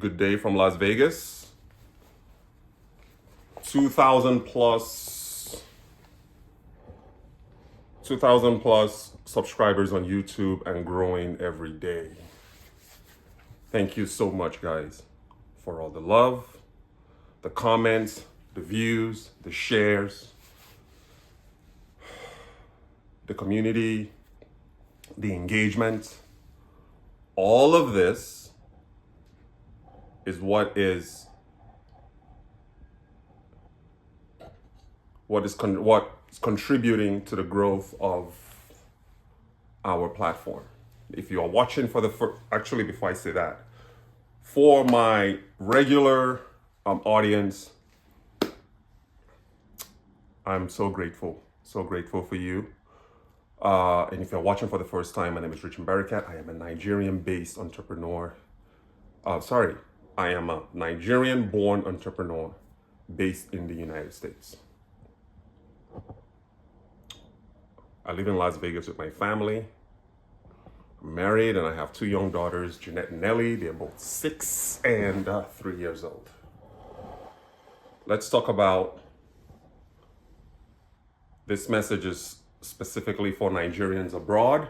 Good day from Las Vegas. 2,000 plus 2,000 plus subscribers on YouTube and growing every day. Thank you so much, guys, for all the love, the comments, the views, the shares, the community, the engagement. All of this is what is contributing to the growth of our platform. If you are watching for the first, actually, before I say that, for my regular audience, I'm so grateful for you. And if you're watching for the first time, my name is Richard Barakat. I am a Nigerian-based entrepreneur. I am a Nigerian-born entrepreneur based in the United States. I live in Las Vegas with my family. I'm married and I have two young daughters, Jeanette and Nellie. They're both 6 and 3 years old. Let's talk about, this message is specifically for Nigerians abroad.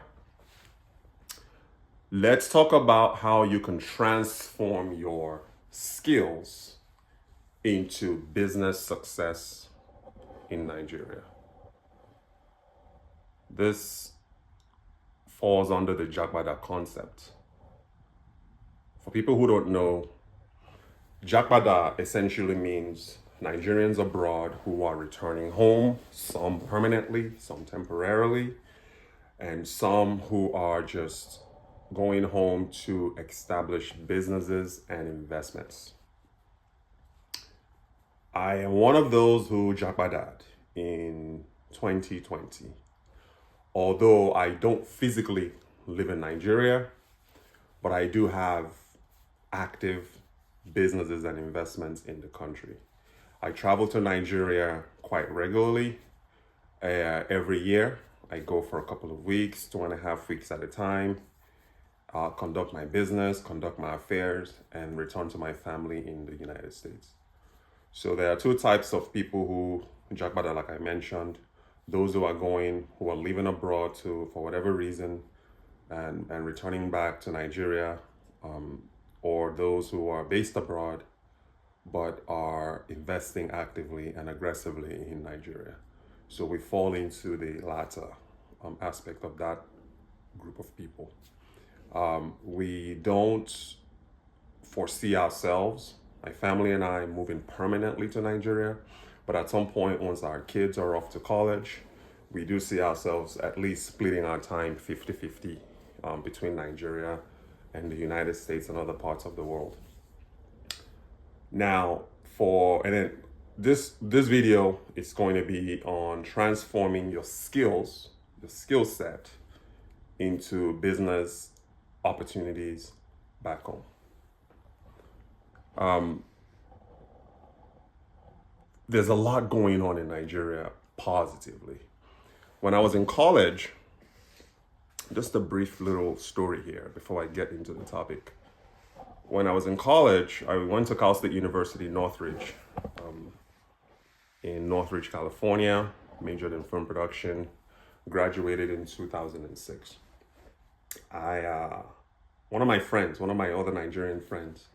Let's talk about how you can transform your skills into business success in Nigeria. This falls under the Japada concept. For people who don't know, Japada essentially means Nigerians abroad who are returning home, some permanently, some temporarily, and some who are just going home to establish businesses and investments. I am one of those who Japada'd in 2020. Although I don't physically live in Nigeria, but I do have active businesses and investments in the country. I travel to Nigeria quite regularly. Every year, I go for a couple of weeks, 2.5 weeks at a time, conduct my business, conduct my affairs, and return to my family in the United States. So there are two types of people who Japada, like I mentioned. Those who are living abroad for whatever reason and returning back to Nigeria, or those who are based abroad but are investing actively and aggressively in Nigeria. So we fall into the latter aspect of that group of people. We don't foresee ourselves, my family and I, moving permanently to Nigeria. But at some point, once our kids are off to college, we do see ourselves at least splitting our time 50-50 between Nigeria and the United States and other parts of the world. Now, this video is going to be on transforming your skills, the skill set, into business opportunities back home. There's a lot going on in Nigeria positively. When I was in college, just a brief little story here before I get into the topic. When I was in college, I went to Cal State University, Northridge, in Northridge, California, majored in film production, graduated in 2006. One of my other Nigerian friends,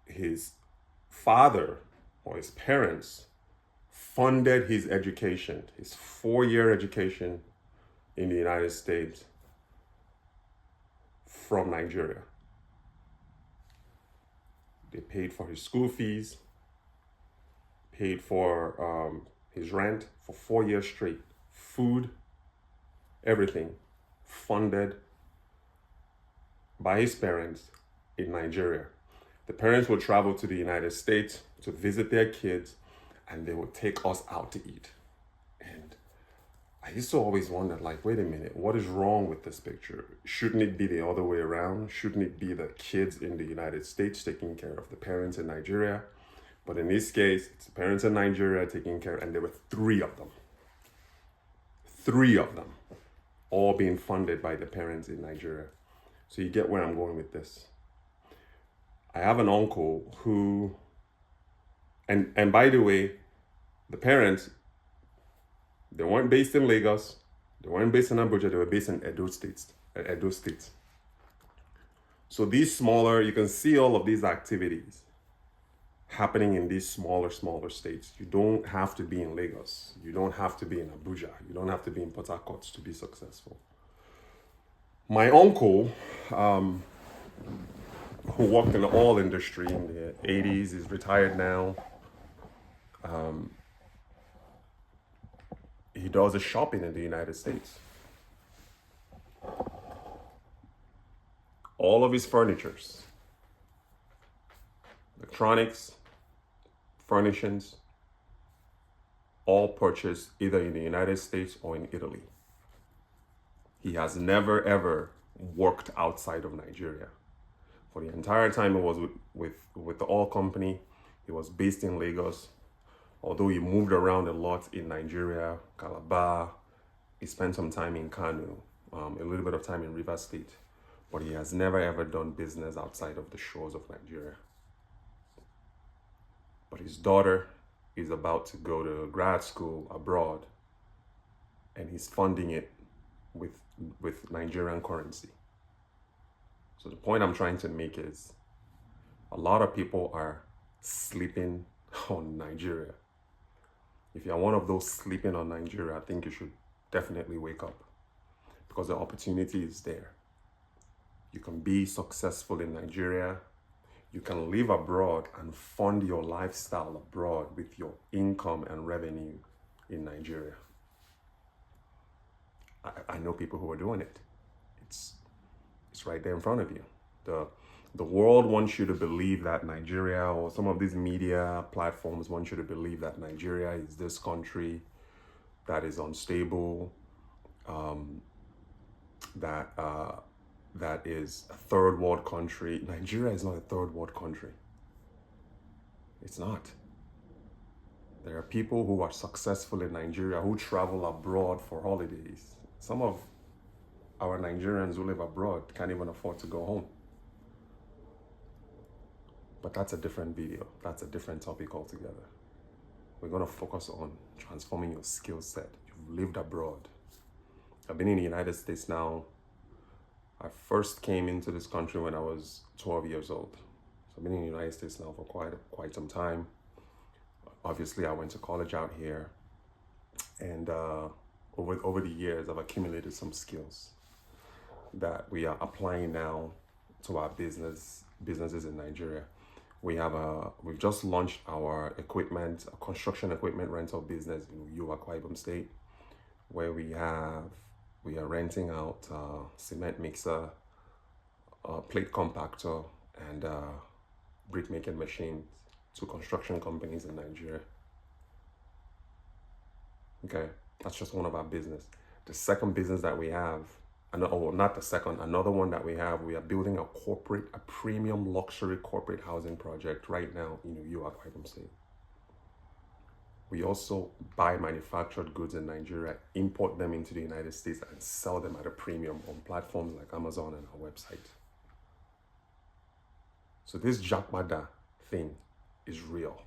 his father or his parents funded his education, his 4-year education in the United States from Nigeria. They paid for his school fees, paid for his rent for 4 years straight, food, everything funded by his parents in Nigeria. The parents would travel to the United States to visit their kids, and they would take us out to eat. And I used to always wonder, like, wait a minute, what is wrong with this picture? Shouldn't it be the other way around? Shouldn't it be the kids in the United States taking care of the parents in Nigeria? But in this case, it's the parents in Nigeria taking care, and there were 3 of them. 3 of them, all being funded by the parents in Nigeria. So you get where I'm going with this. I have an uncle who, and by the way, the parents, they weren't based in Lagos, they weren't based in Abuja, they were based in Edo State. Edo State. So these smaller, you can see all of these activities happening in these smaller states. You don't have to be in Lagos. You don't have to be in Abuja. You don't have to be in Port Harcourt to be successful. My uncle, who worked in the oil industry in the 80s, is retired now. He does his shopping in the United States. All of his furnitures, electronics, furnishings, all purchased either in the United States or in Italy. He has never ever worked outside of Nigeria. For the entire time he was with the oil company, he was based in Lagos. Although he moved around a lot in Nigeria, Calabar, he spent some time in Kano, a little bit of time in Rivers State, but he has never ever done business outside of the shores of Nigeria. But his daughter is about to go to grad school abroad, and he's funding it with Nigerian currency. So the point I'm trying to make is a lot of people are sleeping on Nigeria. If you're one of those sleeping on Nigeria, I think you should definitely wake up, because the opportunity is there. You can be successful in Nigeria. You can live abroad and fund your lifestyle abroad with your income and revenue in Nigeria. I know people who are doing it. It's right there in front of you. The world wants you to believe that Nigeria, or some of these media platforms want you to believe that Nigeria is this country that is unstable, that is a third world country. Nigeria is not a third world country. It's not. There are people who are successful in Nigeria who travel abroad for holidays. Some of our Nigerians who live abroad can't even afford to go home. But that's a different video. That's a different topic altogether. We're going to focus on transforming your skill set. You've lived abroad. I've been in the United States now. I first came into this country when I was 12 years old. So I've been in the United States now for quite some time. Obviously, I went to college out here. And over the years, I've accumulated some skills that we are applying now to our businesses in Nigeria. We've just launched our construction equipment rental business in Akwa Ibom State, where we are renting out cement mixer, plate compactor, and brick making machines to construction companies in Nigeria. Okay, that's just one of our business. The second business that we have, another one that we have, we are building a premium luxury corporate housing project right now in Akwa Ibom State. We also buy manufactured goods in Nigeria, import them into the United States, and sell them at a premium on platforms like Amazon and our website. So this Japada thing is real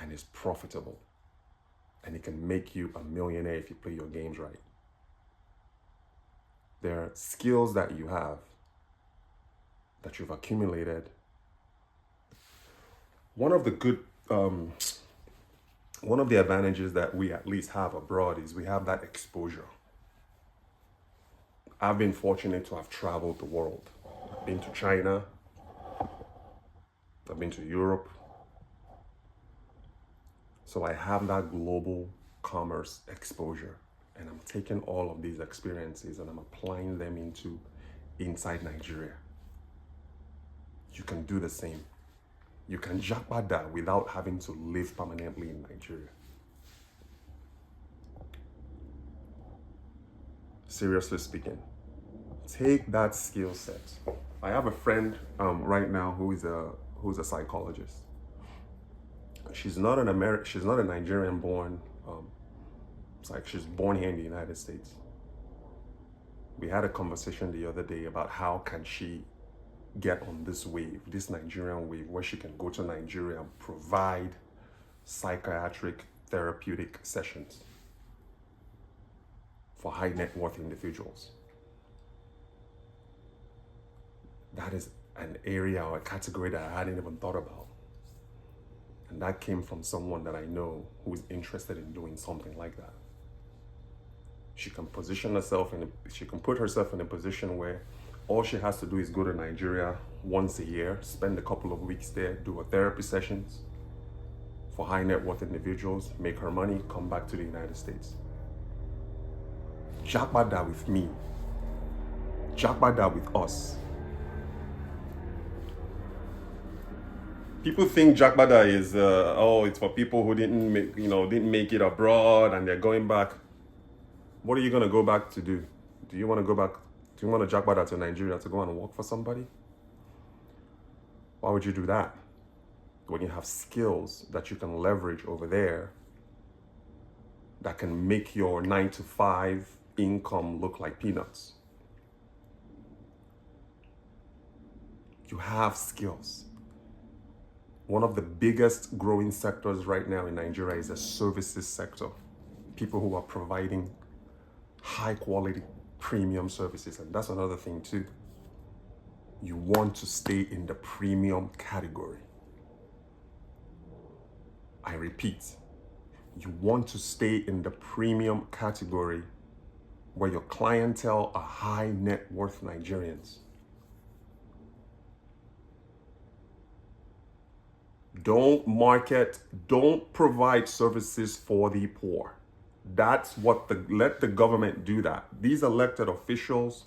and is profitable, and it can make you a millionaire if you play your games right. There are skills that you have that you've accumulated. One of the advantages that we at least have abroad is we have that exposure. I've been fortunate to have traveled the world. I've been to China. I've been to Europe. So I have that global commerce exposure. And I'm taking all of these experiences and I'm applying them inside Nigeria. You can do the same. You can Japada without having to live permanently in Nigeria. Seriously speaking, take that skill set. I have a friend right now who's a psychologist. She's not a Nigerian-born. It's like she's born here in the United States. We had a conversation the other day about how can she get on this wave, this Nigerian wave, where she can go to Nigeria and provide psychiatric therapeutic sessions for high net worth individuals. That is an area or a category that I hadn't even thought about. And that came from someone that I know who is interested in doing something like that. She can position herself she can put herself in a position where all she has to do is go to Nigeria once a year, spend a couple of weeks there, do her therapy sessions for high net worth individuals, make her money, come back to the United States. Japada with me. Japada with us. People think Japada is it's for people who didn't make it abroad and they're going back. What are you gonna go back to do? Do you want to go back? Do you want to Japada to Nigeria to go and work for somebody? Why would you do that when you have skills that you can leverage over there that can make your 9-to-5 income look like peanuts? You have skills. One of the biggest growing sectors right now in Nigeria is the services sector. People who are providing high quality premium services. And that's another thing too. You want to stay in the premium category. I repeat, you want to stay in the premium category where your clientele are high net worth Nigerians. Don't provide services for the poor. That's what let the government do that. These elected officials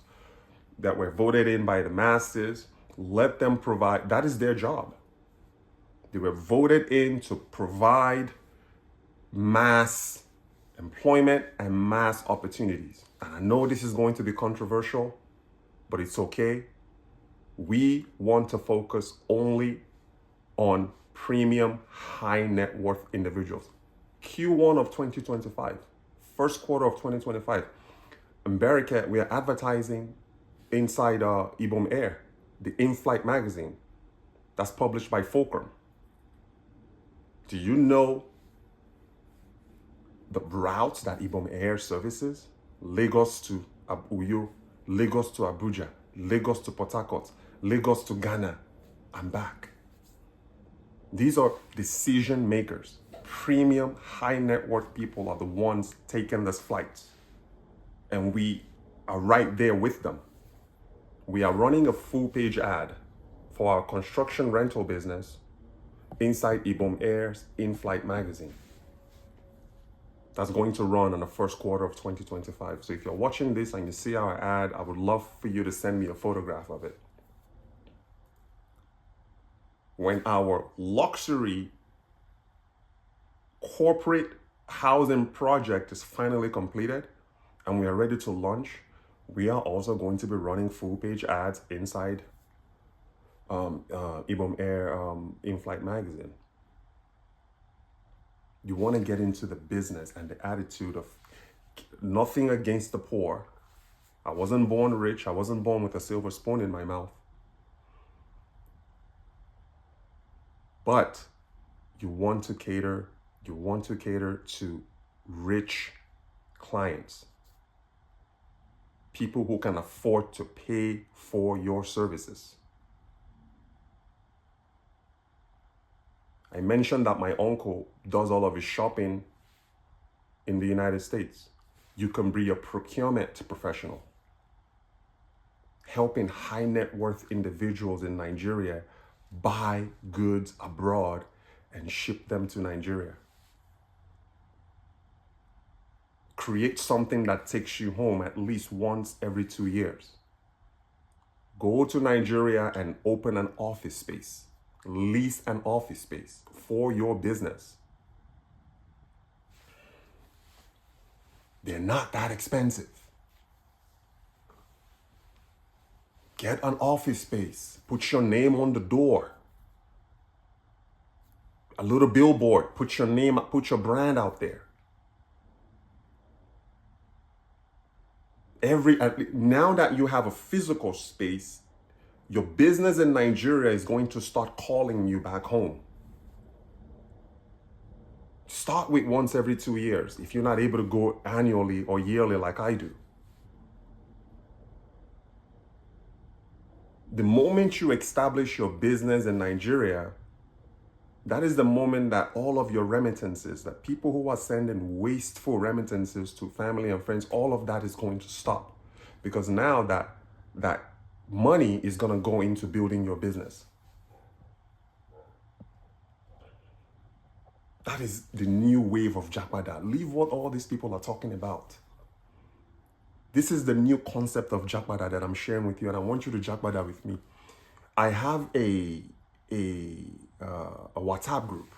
that were voted in by the masses, let them provide, that is their job. They were voted in to provide mass employment and mass opportunities. And I know this is going to be controversial, but it's okay. We want to focus only on premium high net worth individuals. Q1 of 2025, first quarter of 2025, in Barricade, we are advertising inside Ibom Air, the in-flight magazine that's published by Fulcrum. Do you know the routes that Ibom Air services? Lagos to Uyo, Lagos to Abuja, Lagos to Port Harcourt, Lagos to Ghana, and back. These are decision makers. Premium high net worth people are the ones taking this flight. And we are right there with them. We are running a full page ad for our construction rental business inside Ibom Air's in-flight magazine. That's going to run in the first quarter of 2025. So if you're watching this and you see our ad, I would love for you to send me a photograph of it. When our luxury corporate housing project is finally completed and we are ready to launch, we are also going to be running full page ads inside Ibom Air in-flight magazine. You want to get into the business and the attitude of nothing against the poor. I wasn't born rich. I wasn't born with a silver spoon in my mouth. But you want to cater to rich clients. People who can afford to pay for your services. I mentioned that my uncle does all of his shopping in the United States. You can be a procurement professional, helping high net worth individuals in Nigeria buy goods abroad and ship them to Nigeria. Create something that takes you home at least once every 2 years. Go to Nigeria and open an office space. Lease an office space for your business. They're not that expensive. Get an office space. Put your name on the door. A little billboard. Put your name, put your brand out there. Now that you have a physical space, Your business in Nigeria is going to start calling you back home. Start with once every 2 years if you're not able to go annually or yearly like I do. The moment you establish your business in Nigeria, that is the moment that all of your remittances, that people who are sending wasteful remittances to family and friends, all of that is going to stop. Because now that money is going to go into building your business. That is the new wave of Japada. Leave what all these people are talking about. This is the new concept of Japada that I'm sharing with you, and I want you to Japada with me. I have a WhatsApp group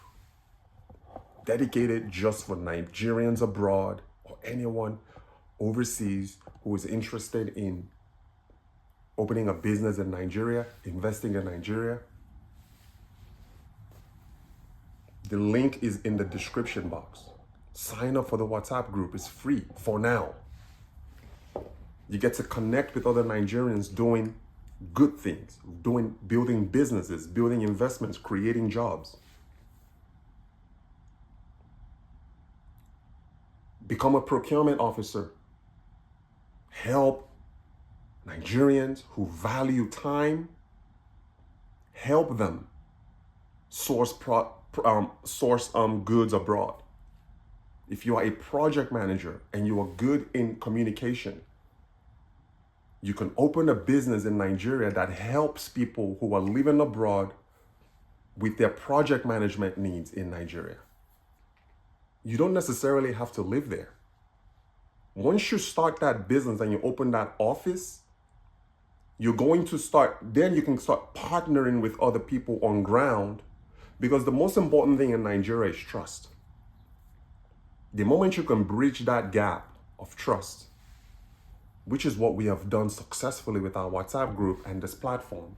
dedicated just for Nigerians abroad or anyone overseas who is interested in opening a business in Nigeria, investing in Nigeria. The link is in the description box. Sign up for the WhatsApp group. It's free for now. You get to connect with other Nigerians doing good things, building businesses, building investments, creating jobs. Become a procurement officer. Help Nigerians who value time. Help them source goods abroad. If you are a project manager and you are good in communication, you can open a business in Nigeria that helps people who are living abroad with their project management needs in Nigeria. You don't necessarily have to live there. Once you start that business and you open that office, you're going to then you can start partnering with other people on ground, because the most important thing in Nigeria is trust. The moment you can bridge that gap of trust, which is what we have done successfully with our WhatsApp group and this platform,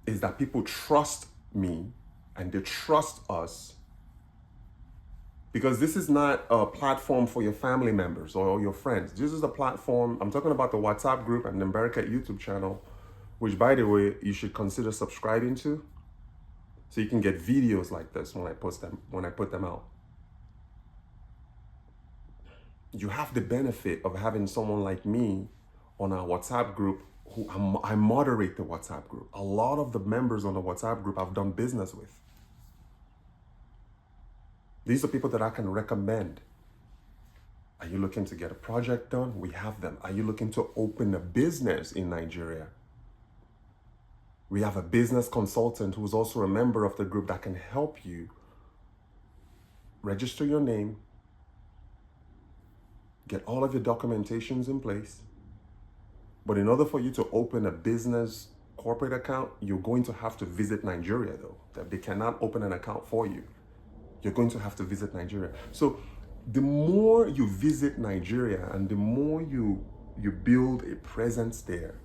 is that people trust me and they trust us, because this is not a platform for your family members or your friends. This is a platform, I'm talking about the WhatsApp group and the America YouTube channel, which, by the way, you should consider subscribing to, so you can get videos like this when I put them out. You have the benefit of having someone like me on our WhatsApp group who I moderate the WhatsApp group. A lot of the members on the WhatsApp group I've done business with. These are people that I can recommend. Are you looking to get a project done? We have them. Are you looking to open a business in Nigeria? We have a business consultant who's also a member of the group that can help you register your name, get all of your documentations in place. But in order for you to open a business corporate account, you're going to have to visit Nigeria, though. That they cannot open an account for you. You're going to have to visit Nigeria. So the more you visit Nigeria and the more you build a presence there,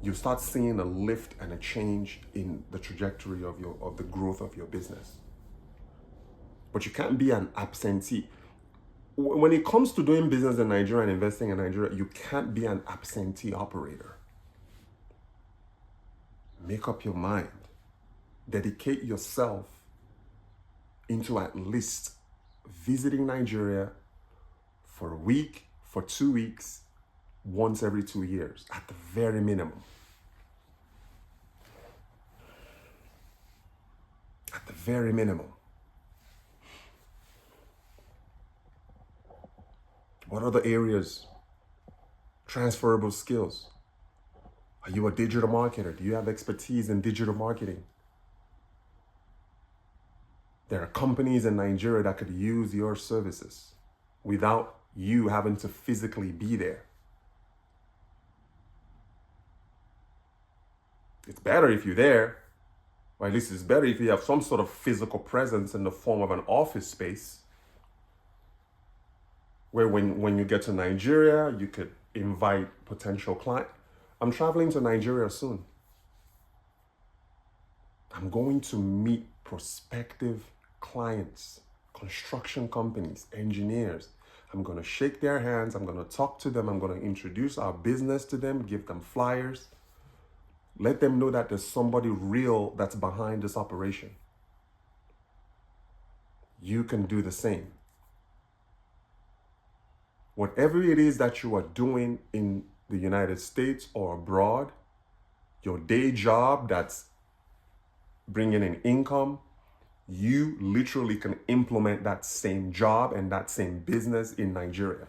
you start seeing a lift and a change in the trajectory of the growth of your business. But you can't be an absentee. When it comes to doing business in Nigeria and investing in Nigeria, you can't be an absentee operator. Make up your mind. Dedicate yourself into at least visiting Nigeria for a week, for 2 weeks, once every 2 years, at the very minimum. At the very minimum. What other areas? Transferable skills. Are you a digital marketer? Do you have expertise in digital marketing? There are companies in Nigeria that could use your services without you having to physically be there. It's better if you're there, or at least it's better if you have some sort of physical presence in the form of an office space, where when you get to Nigeria, you could invite potential clients. I'm traveling to Nigeria soon. I'm going to meet prospective clients, construction companies, engineers. I'm going to shake their hands. I'm going to talk to them. I'm going to introduce our business to them, give them flyers. Let them know that there's somebody real that's behind this operation. You can do the same. Whatever it is that you are doing in the United States or abroad, your day job that's bringing in income, you literally can implement that same job and that same business in Nigeria.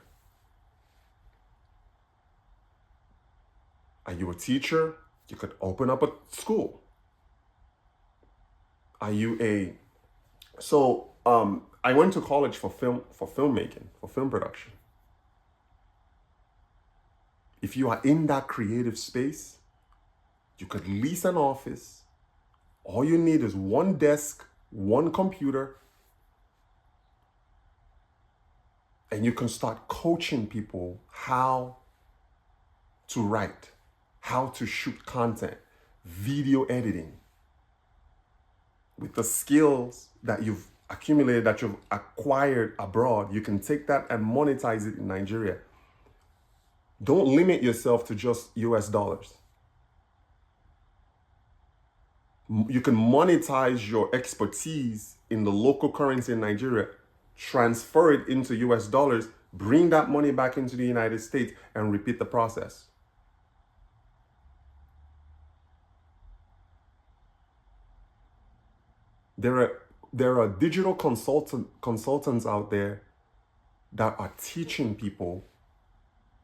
Are you a teacher? You could open up a school. Are you a... I went to college for filmmaking, for film production. If you are in that creative space, you could lease an office. All you need is one desk, one computer, and you can start coaching people how to write, how to shoot content, video editing. With the skills that you've accumulated, that you've acquired abroad, you can take that and monetize it in Nigeria. Don't limit yourself to just US dollars. You can monetize your expertise in the local currency in Nigeria, transfer it into US dollars, bring that money back into the United States, and repeat the process. There are digital consultants out there that are teaching people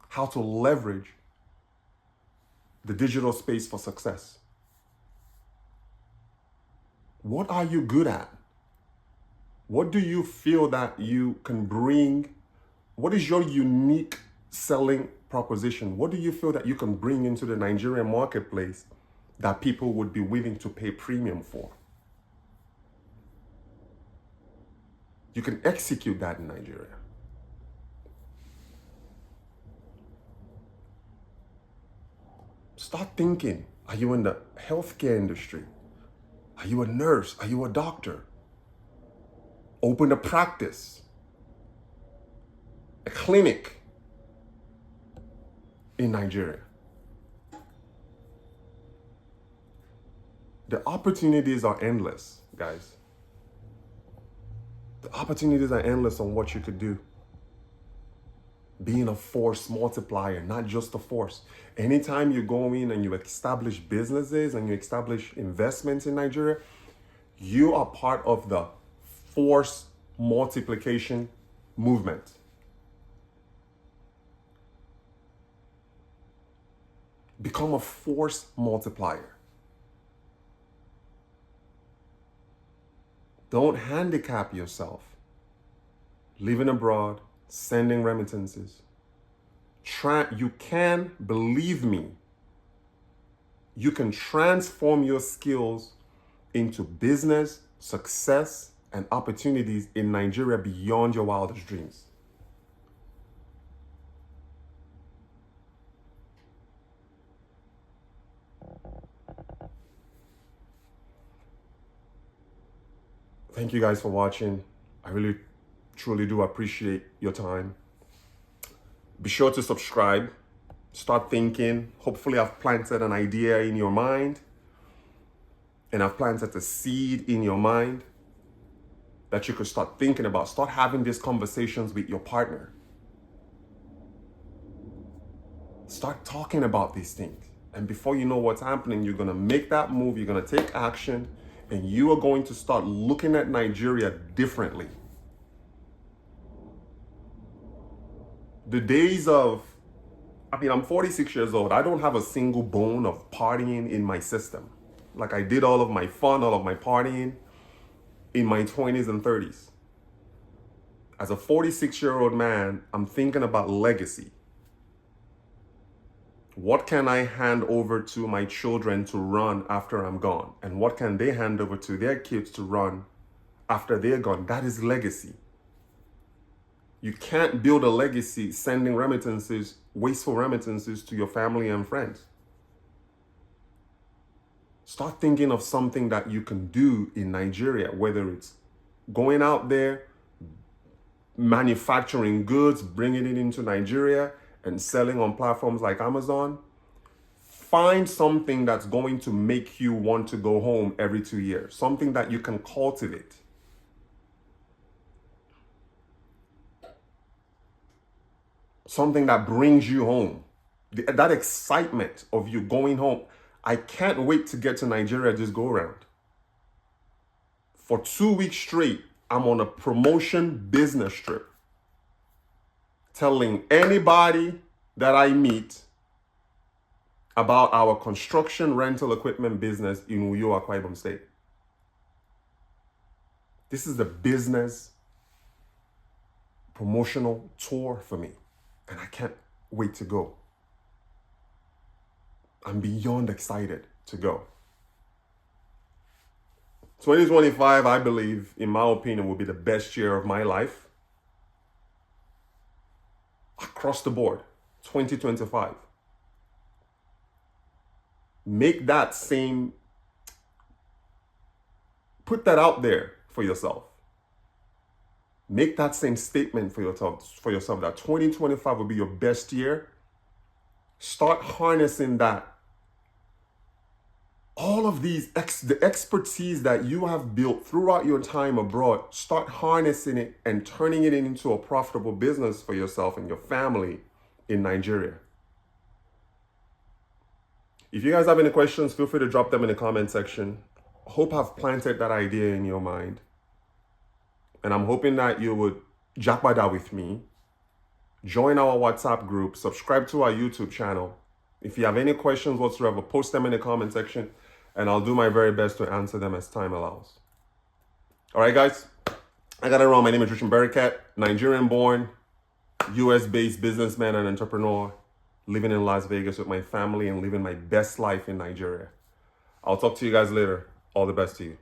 how to leverage the digital space for success. What are you good at? What do you feel that you can bring? What is your unique selling proposition? What do you feel that you can bring into the Nigerian marketplace that people would be willing to pay premium for? You can execute that in Nigeria. Start thinking. Are you in the healthcare industry? Are you a nurse? Are you a doctor? Open a practice, a clinic in Nigeria. The opportunities are endless, guys. The opportunities are endless on what you could do. Being a force multiplier, not just a force. Anytime you go in and you establish businesses and you establish investments in Nigeria, you are part of the force multiplication movement. Become a force multiplier. Don't handicap yourself. Living abroad, sending remittances. You can, believe me, you can transform your skills into business, success, and opportunities in Nigeria beyond your wildest dreams. Thank you guys for watching. I really, truly do appreciate your time. Be sure to subscribe. Start thinking. Hopefully I've planted an idea in your mind. And I've planted a seed in your mind that you could start thinking about. Start having these conversations with your partner. Start talking about these things. And before you know what's happening, you're going to make that move. You're going to take action. And you are going to start looking at Nigeria differently. The days of, I'm 46 years old. I don't have a single bone of partying in my system. Like I did all of my fun, all of my partying in my 20s and 30s. As a 46-year-old man, I'm thinking about legacy. What can I hand over to my children to run after I'm gone? And what can they hand over to their kids to run after they're gone? That is legacy. You can't build a legacy sending remittances, wasteful remittances to your family and friends. Start thinking of something that you can do in Nigeria, whether it's going out there, manufacturing goods, bringing it into Nigeria, and selling on platforms like Amazon. Find something that's going to make you want to go home every 2 years. Something that you can cultivate. Something that brings you home. That excitement of you going home. I can't wait to get to Nigeria this go around. For 2 weeks straight, I'm on a promotion business trip. Telling anybody that I meet about our construction rental equipment business in Uyo, Akwa Ibom State. This is the business promotional tour for me, and I can't wait to go. I'm beyond excited to go. 2025, I believe, in my opinion, will be the best year of my life. Across the board, 2025. Make that same, put that out there for yourself. Make that same statement for yourself that 2025 will be your best year. Start harnessing that. All of these, the expertise that you have built throughout your time abroad, start harnessing it and turning it into a profitable business for yourself and your family in Nigeria. If you guys have any questions, feel free to drop them in the comment section. Hope I've planted that idea in your mind. And I'm hoping that you would Japada with me, join our WhatsApp group, subscribe to our YouTube channel. If you have any questions whatsoever, post them in the comment section, and I'll do my very best to answer them as time allows. All right, guys, I got it wrong. My name is Richard Berricat, Nigerian-born, US-based businessman and entrepreneur, living in Las Vegas with my family and living my best life in Nigeria. I'll talk to you guys later. All the best to you.